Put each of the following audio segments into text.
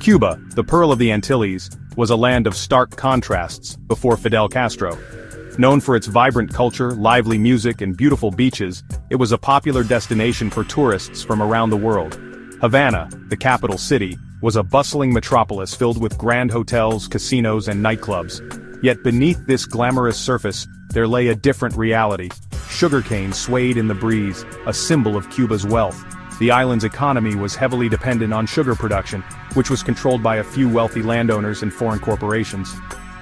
Cuba, the Pearl of the Antilles, was a land of stark contrasts before Fidel Castro. Known for its vibrant culture, lively music, and beautiful beaches, it was a popular destination for tourists from around the world. Havana, the capital city, was a bustling metropolis filled with grand hotels, casinos, and nightclubs. Yet beneath this glamorous surface, there lay a different reality. Sugarcane swayed in the breeze, a symbol of Cuba's wealth. The island's economy was heavily dependent on sugar production, which was controlled by a few wealthy landowners and foreign corporations.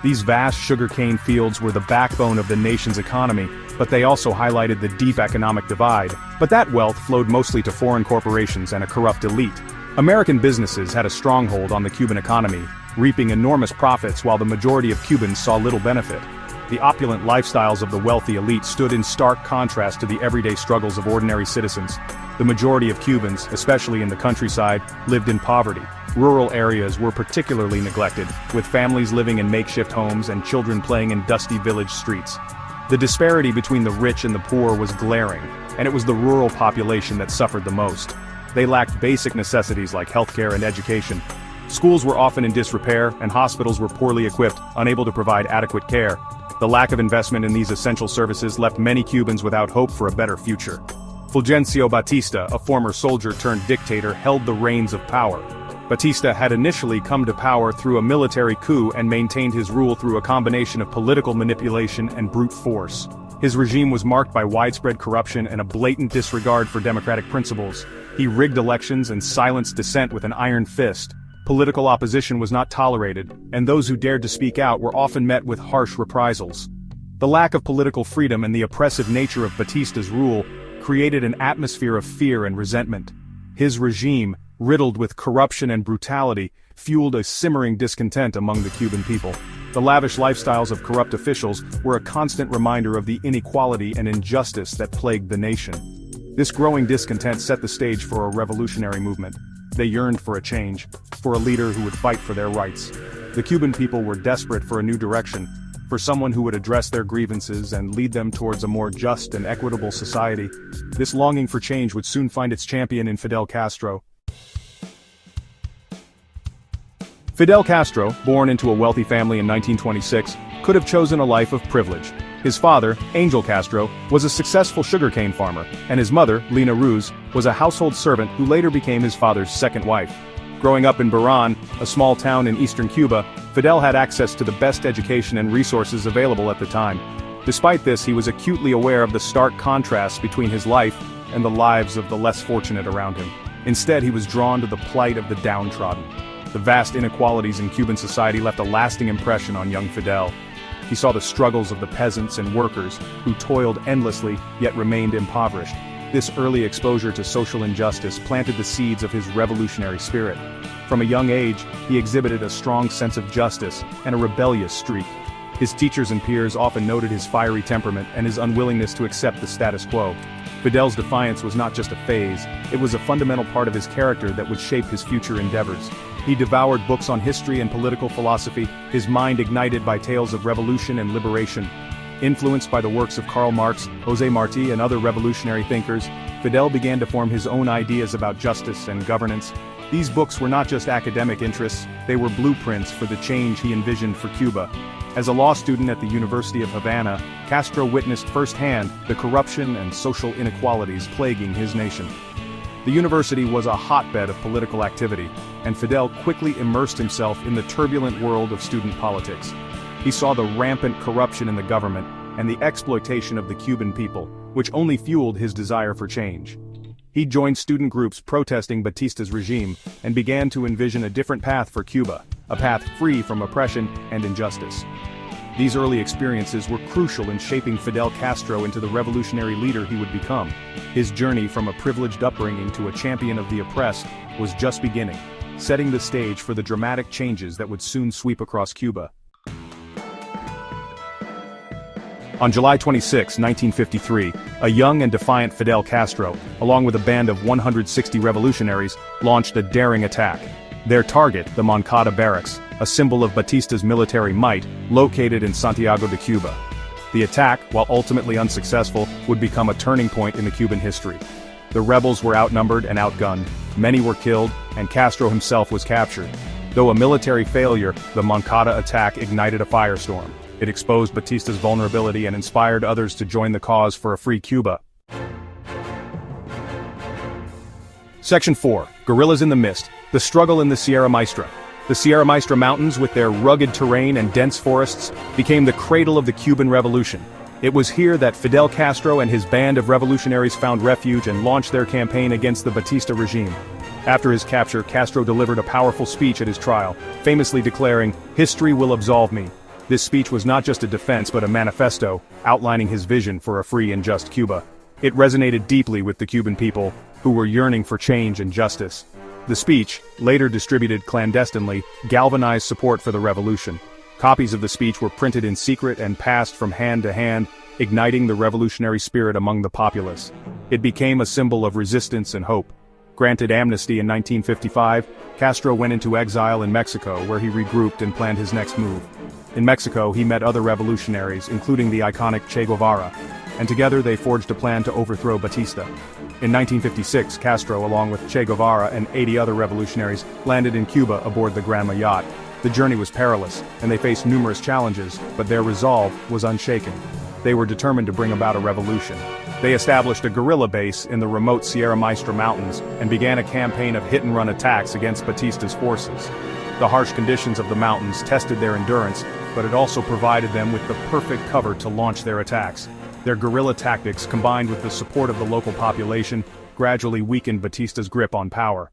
These vast sugarcane fields were the backbone of the nation's economy, but they also highlighted the deep economic divide. But that wealth flowed mostly to foreign corporations and a corrupt elite. American businesses had a stronghold on the Cuban economy, reaping enormous profits while the majority of Cubans saw little benefit. The opulent lifestyles of the wealthy elite stood in stark contrast to the everyday struggles of ordinary citizens. The majority of Cubans, especially in the countryside, lived in poverty. Rural areas were particularly neglected, with families living in makeshift homes and children playing in dusty village streets. The disparity between the rich and the poor was glaring, and it was the rural population that suffered the most. They lacked basic necessities like healthcare and education. Schools were often in disrepair, and hospitals were poorly equipped, unable to provide adequate care. The lack of investment in these essential services left many Cubans without hope for a better future. Fulgencio Batista, a former soldier-turned-dictator, held the reins of power. Batista had initially come to power through a military coup and maintained his rule through a combination of political manipulation and brute force. His regime was marked by widespread corruption and a blatant disregard for democratic principles. He rigged elections and silenced dissent with an iron fist. Political opposition was not tolerated, and those who dared to speak out were often met with harsh reprisals. The lack of political freedom and the oppressive nature of Batista's rule created an atmosphere of fear and resentment. His regime, riddled with corruption and brutality, fueled a simmering discontent among the Cuban people. The lavish lifestyles of corrupt officials were a constant reminder of the inequality and injustice that plagued the nation. This growing discontent set the stage for a revolutionary movement. They yearned for a change, for a leader who would fight for their rights. The Cuban people were desperate for a new direction, for someone who would address their grievances and lead them towards a more just and equitable society. This longing for change would soon find its champion in Fidel Castro. Fidel Castro, born into a wealthy family in 1926, could have chosen a life of privilege. His father, Angel Castro, was a successful sugarcane farmer, and his mother, Lina Ruz, was a household servant who later became his father's second wife. Growing up in Barracks, a small town in eastern Cuba, Fidel had access to the best education and resources available at the time. Despite this, he was acutely aware of the stark contrasts between his life and the lives of the less fortunate around him. Instead, he was drawn to the plight of the downtrodden. The vast inequalities in Cuban society left a lasting impression on young Fidel. He saw the struggles of the peasants and workers, who toiled endlessly, yet remained impoverished. This early exposure to social injustice planted the seeds of his revolutionary spirit. From a young age, he exhibited a strong sense of justice and a rebellious streak. His teachers and peers often noted his fiery temperament and his unwillingness to accept the status quo. Fidel's defiance was not just a phase, it was a fundamental part of his character that would shape his future endeavors. He devoured books on history and political philosophy, his mind ignited by tales of revolution and liberation. Influenced by the works of Karl Marx, José Martí, and other revolutionary thinkers, Fidel began to form his own ideas about justice and governance. These books were not just academic interests, they were blueprints for the change he envisioned for Cuba. As a law student at the University of Havana, Castro witnessed firsthand the corruption and social inequalities plaguing his nation. The university was a hotbed of political activity, and Fidel quickly immersed himself in the turbulent world of student politics. He saw the rampant corruption in the government and the exploitation of the Cuban people, which only fueled his desire for change. He joined student groups protesting Batista's regime and began to envision a different path for Cuba, a path free from oppression and injustice. These early experiences were crucial in shaping Fidel Castro into the revolutionary leader he would become. His journey from a privileged upbringing to a champion of the oppressed was just beginning, setting the stage for the dramatic changes that would soon sweep across Cuba. On July 26, 1953, a young and defiant Fidel Castro, along with a band of 160 revolutionaries, launched a daring attack. Their target, the Moncada Barracks, a symbol of Batista's military might, located in Santiago de Cuba. The attack, while ultimately unsuccessful, would become a turning point in the Cuban history. The rebels were outnumbered and outgunned, many were killed, and Castro himself was captured. Though a military failure, the Moncada attack ignited a firestorm. It exposed Batista's vulnerability and inspired others to join the cause for a free Cuba. Section 4. Guerrillas in the Mist. The struggle in the Sierra Maestra. The Sierra Maestra Mountains, with their rugged terrain and dense forests, became the cradle of the Cuban Revolution. It was here that Fidel Castro and his band of revolutionaries found refuge and launched their campaign against the Batista regime. After his capture, Castro delivered a powerful speech at his trial, famously declaring, "History will absolve me." This speech was not just a defense but a manifesto, outlining his vision for a free and just Cuba. It resonated deeply with the Cuban people, who were yearning for change and justice. The speech, later distributed clandestinely, galvanized support for the revolution. Copies of the speech were printed in secret and passed from hand to hand, igniting the revolutionary spirit among the populace. It became a symbol of resistance and hope. Granted amnesty in 1955, Castro went into exile in Mexico, where he regrouped and planned his next move. In Mexico, he met other revolutionaries, including the iconic Che Guevara, and together they forged a plan to overthrow Batista. In 1956, Castro, along with Che Guevara and 80 other revolutionaries, landed in Cuba aboard the Granma yacht. The journey was perilous, and they faced numerous challenges, but their resolve was unshaken. They were determined to bring about a revolution. They established a guerrilla base in the remote Sierra Maestra Mountains and began a campaign of hit-and-run attacks against Batista's forces. The harsh conditions of the mountains tested their endurance, but it also provided them with the perfect cover to launch their attacks. Their guerrilla tactics, combined with the support of the local population, gradually weakened Batista's grip on power.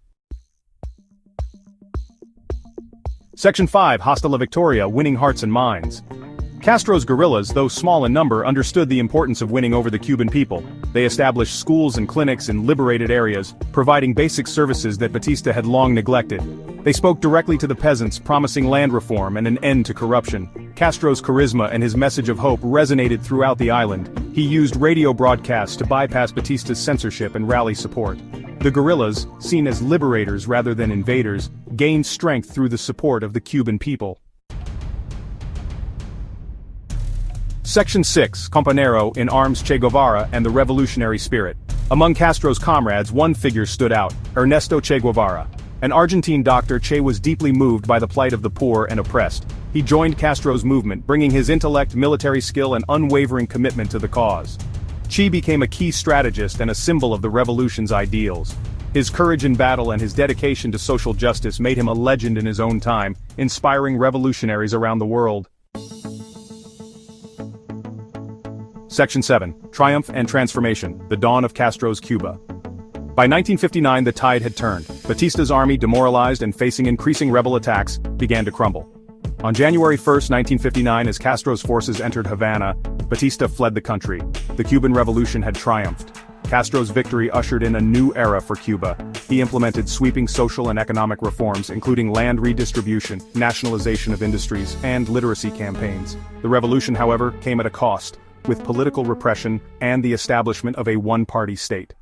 Section 5. Hasta la Victoria, winning hearts and minds. Castro's guerrillas, though small in number, understood the importance of winning over the Cuban people. They established schools and clinics in liberated areas, providing basic services that Batista had long neglected. They spoke directly to the peasants, promising land reform and an end to corruption. Castro's charisma and his message of hope resonated throughout the island. He used radio broadcasts to bypass Batista's censorship and rally support. The guerrillas, seen as liberators rather than invaders, gained strength through the support of the Cuban people. Section 6. Compañero in Arms, Che Guevara and the Revolutionary Spirit. Among Castro's comrades, one figure stood out: Ernesto Che Guevara. An Argentine doctor, Che was deeply moved by the plight of the poor and oppressed. He joined Castro's movement, bringing his intellect, military skill and unwavering commitment to the cause. Che became a key strategist and a symbol of the revolution's ideals. His courage in battle and his dedication to social justice made him a legend in his own time, inspiring revolutionaries around the world. Section 7. Triumph and Transformation, the Dawn of Castro's Cuba. By 1959 the tide had turned. Batista's army, demoralized and facing increasing rebel attacks, began to crumble. On January 1, 1959, as Castro's forces entered Havana, Batista fled the country. The Cuban Revolution had triumphed. Castro's victory ushered in a new era for Cuba. He implemented sweeping social and economic reforms, including land redistribution, nationalization of industries, and literacy campaigns. The revolution, however, came at a cost, with political repression and the establishment of a one-party state.